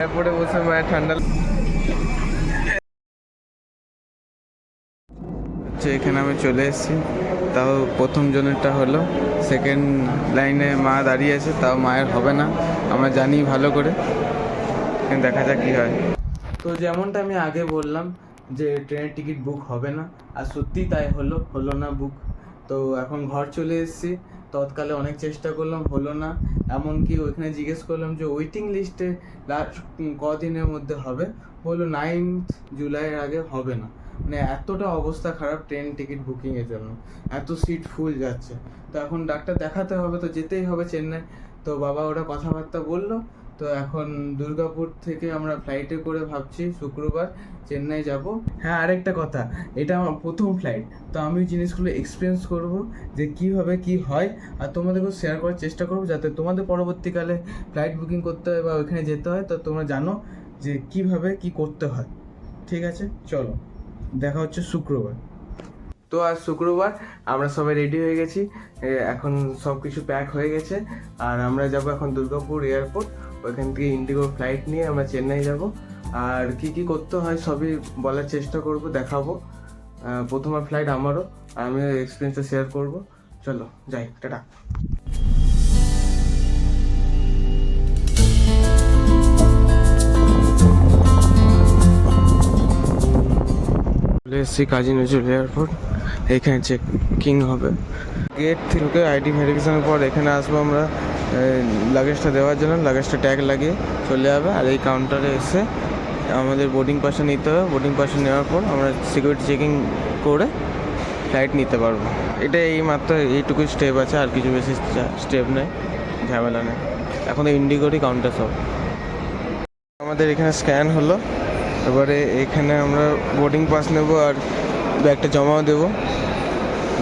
এয়ারপোর্টে বসে মায়ের ঠান্ডা হচ্ছে। এখানে আমি চলে এসেছি, তাও প্রথম জনেরটা হলো। সেকেন্ড লাইনে মা দাঁড়িয়ে আছে, তাও মায়ের হবে না আমরা জানি ভালো করে, কিন্তু দেখা যাক কী হয়। তো যেমনটা আমি আগে বললাম যে ট্রেনের টিকিট বুক হবে না, আর সত্যিই তাই হলো না বুক। তো এখন ঘর চলে এসেছি। তৎকালে অনেক চেষ্টা করলাম, হলো না। এমনকি ওইখানে জিজ্ঞেস করলাম যে ওয়েটিং লিস্টে লাস্ট কদিনের মধ্যে হবে, বললো 9th জুলাইয়ের আগে হবে না। মানে এতটা অবস্থা খারাপ ট্রেন টিকিট বুকিংয়ের জন্য, এত সিট ফুল যাচ্ছে। তো এখন ডাক্তার দেখাতে হবে, তো যেতেই হবে চেন্নাই। তো বাবা ওরা কথাবার্তা বললো। তো এখন দুর্গাপুর থেকে আমরা ফ্লাইটে করে ভাবছি শুক্রবার চেন্নাই যাব। হ্যাঁ, আরেকটা কথা, এটা আমার প্রথম ফ্লাইট, তো আমি জিনিসগুলো এক্সপিরিয়েন্স করব যে কীভাবে কী হয়, আর তোমাদেরকেও শেয়ার করার চেষ্টা করবো, যাতে তোমাদের পরবর্তীকালে ফ্লাইট বুকিং করতে হয় বা ওইখানে যেতে হয়, তো তোমরা জানো যে কীভাবে কী করতে হয়। ঠিক আছে, চলো দেখা হচ্ছে শুক্রবার। তো আজ শুক্রবার আমরা সবাই রেডি হয়ে গেছি, এখন সব কিছু প্যাক হয়ে গেছে। আর আমরা যাব এখন দুর্গাপুর এয়ারপোর্ট, ওইখান থেকে ইন্ডিগো ফ্লাইট নিয়ে আমরা চেন্নাই যাব। আর কি কি করতে হয় সবই বলার চেষ্টা করব, দেখাবো। প্রথমবার ফ্লাইট আমারও, আর আমি এক্সপিরিয়েন্সটা শেয়ার করব। চলো যাই, টাটা। চলে এসেছি কাজী নজরুল এয়ারপোর্ট। এখানে চেকিং হবে, গেট থেকে আইডি ভেরিফিকেশনের পর এখানে আসবো আমরা লাগেজটা দেওয়ার জন্য। লাগেজটা ট্যাগ লাগিয়ে চলে যাবে, আর এই কাউন্টারে এসে আমাদের বোর্ডিং পাসটা নিতে হবে। বোর্ডিং পাসটা নেওয়ার পর আমরা সিকিউরিটি চেকিং করে ফ্লাইট নিতে পারবো। এটা এই মাত্র এইটুকু স্টেপ আছে, আর কিছু বেশি স্টেপ নেই, ঝামেলা নেই। এখন তো ইন্ডিগোরই কাউন্টার সব। আমাদের এখানে স্ক্যান হলো, এবারে এখানে আমরা বোর্ডিং পাস নেব আর ব্যাগটা জমাও দেবো।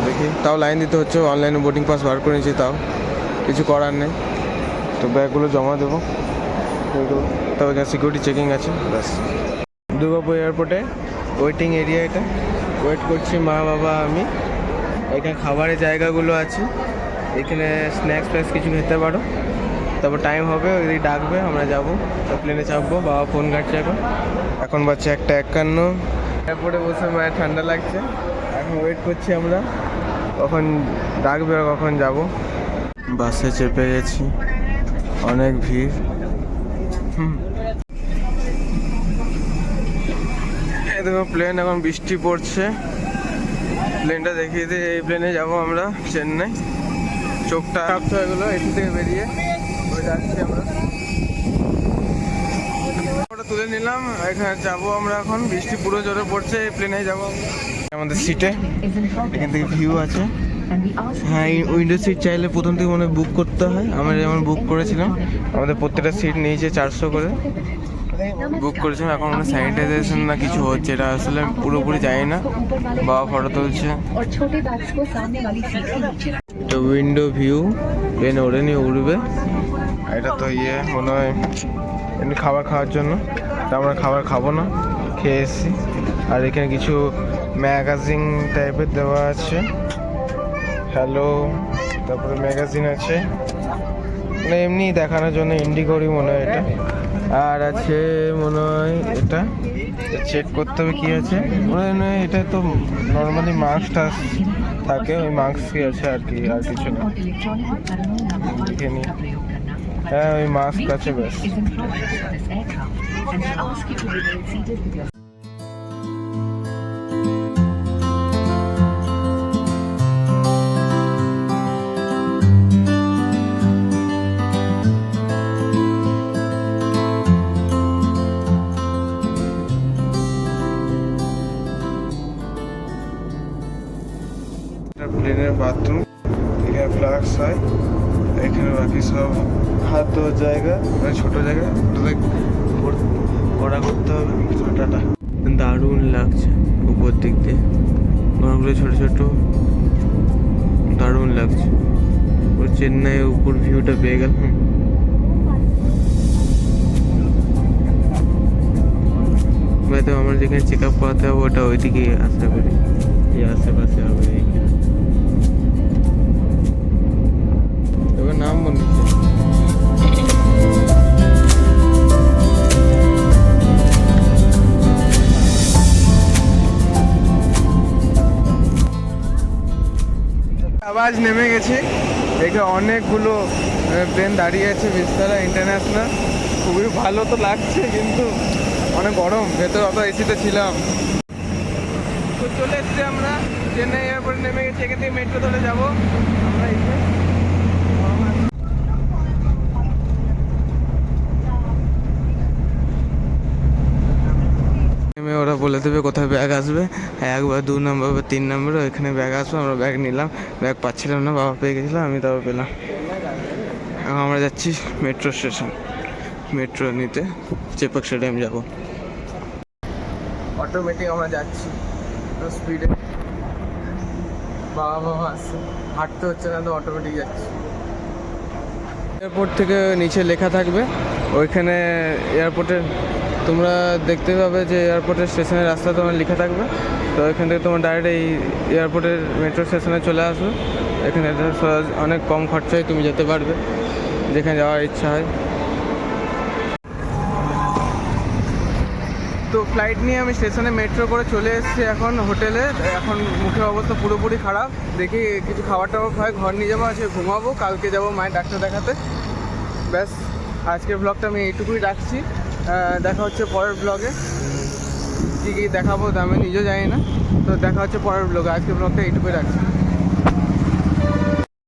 দেখি, তাও লাইন দিতে হচ্ছে, অনলাইনে বোর্ডিং পাস বার করে নিয়েছি, তাও কিছু করার নেই। তো ব্যাগগুলো জমা দেবো, তবে এখানে সিকিউরিটি চেকিং আছে, ব্যাস। দুর্গাপুর এয়ারপোর্টে ওয়েটিং এরিয়া, এটা ওয়েট করছি মা বাবা আমি। এখানে খাবারের জায়গাগুলো আছে, এখানে স্ন্যাক্স ফ্যাক্স কিছু খেতে পারো। তারপর টাইম হবে, ওই ডাকবে, আমরা যাবো, তো প্লেনে চাপবো। বাবা ফোন ঘাটছে এখন বাচ্চা 1:51। এয়ারপোর্টে বসে মায়ের ঠান্ডা লাগছে, এখন ওয়েট করছি আমরা, কখন ডাকবে আর কখন যাব। বাসে চেপে গেছি, অনেক ভিড়। এই দেখো প্লেন, এখন বৃষ্টি পড়ছে। প্লেনটা দেখিয়ে দিয়ে, এই প্লেনে যাব আমরা চেন্নাই। চোখটা কাঁপতে হয়ে গেলো এখান থেকে বেরিয়ে, যাচ্ছি আমরা। ওটা তুলে নিলাম, এখানে যাবো আমরা। এখন বৃষ্টি পুরো জোরে পড়ছে, এই প্লেনে যাবো আমাদের সিটে। এখান থেকে ভিউ আছে। হ্যাঁ, উইন্ডো সিট চাইলে প্রথম থেকে মনে বুক করতে হয়। আমরা যেমন বুক করেছিলাম, আমাদের প্রত্যেকটা সিট নিয়েছে 400 করে বুক করেছিলাম। এখন মানে স্যানিটাইজেশন না কিছু হচ্ছে, এটা আসলে পুরোপুরি জানি না। বাবা ফটো তুলছে। তো উইন্ডো ভিউ, প্লেন ওড়ে নিয়ে উড়বে। এটা তো মনে হয় এমনি খাবার খাওয়ার জন্য, তা আমরা খাবার খাবো না, খেয়ে এসেছি। আর এখানে কিছু ম্যাগাজিন টাইপের দেওয়া আছে, হ্যালো, তারপরে ম্যাগাজিন আছে, মানে এমনি দেখানোর জন্য। ইন্ডিগোরই মনে হয় এটা। আর আছে মনে হয় এটা চেক করতে হবে কি আছে, মনে হয় এটা তো নর্মালি মাস্কটা থাকে, ওই মাস্কই আছে আর কি, আর কিছু না। দেখে নি, হ্যাঁ ওই মাস্ক আছে, ব্যাস। প্লেনের বাথরুম, এখানে ফ্লাক্স হয়, এখানে বাকি সব হাত ধোয়ার জায়গা, মানে ছোটো জায়গা, ওরা করতে হবে। ছোটাটা দারুণ লাগছে, উপর দিক দিয়ে ঘরগুলো ছোটো ছোটো, দারুণ লাগছে। ও চেন্নাইয়ের উপর ভিউটা পেয়ে গেল। হয়তো আমার যেখানে চেক আপ করাতে হবে ওটা ওইদিকে আশা করি, এই আশেপাশে হবে। এবার নাম বলছি। আওয়াজ নেমে গেছি। এখানে অনেকগুলো প্লেন দাঁড়িয়ে আছে, বিস্তারা ইন্টারন্যাশনাল। খুবই ভালো তো লাগছে, কিন্তু অনেক গরম, ভেতর অত এসিতে ছিলাম। তো চলে এসছি আমরা চেন্নাই এয়ারপোর্টে, নেমে গেছি। এখান থেকে মেট্রো ধরে যাবো আমরা। ওরা বলে দেবে কোথায় ব্যাগ আসবে, 1 বা 2 নম্বর বা 3 নম্বরে ওইখানে ব্যাগ আসবে। আমরা ব্যাগ নিলাম, ব্যাগ পাচ্ছিলাম না, বাবা পেয়ে গেছিলাম, আমি তাও পেলাম। এখন আমরা যাচ্ছি মেট্রো স্টেশন, মেট্রো নিতে চেপাক স্টেডিয়াম যাব। অটোমেটিক আমরা যাচ্ছি স্পিডে, বাবা আসছে, হাঁটতে হচ্ছে না, তো অটোমেটিক যাচ্ছি। এয়ারপোর্ট থেকে নিচে লেখা থাকবে, ওইখানে এয়ারপোর্টের তোমরা দেখতে পাবে যে এয়ারপোর্টের স্টেশনের রাস্তা তোমার লেখা থাকবে। তো এখান থেকে তোমার ডাইরেক্ট এই এয়ারপোর্টের মেট্রো স্টেশনে চলে আসবে। এখানে অনেক কম খরচায় তুমি যেতে পারবে যেখানে যাওয়ার ইচ্ছা হয়। তো ফ্লাইট নিয়ে আমি স্টেশনে মেট্রো করে চলে এসেছি এখন হোটেলে। এখন মুখের অবস্থা পুরোপুরি খারাপ, দেখি কিছু খাবার টাবার খাই, ঘর নিয়ে যাবো, আজকে ঘুমাবো, কালকে যাবো মায়ের ডাক্তার দেখাতে। ব্যাস, আজকের ব্লগটা আমি এইটুকুই রাখছি। দেখা হচ্ছে পরের ব্লগে, কী কী দেখাবো আমি নিজেও জানি না। তো দেখা হচ্ছে পরের ব্লগে, আজকের ব্লগটা এইটুকুই রাখছি।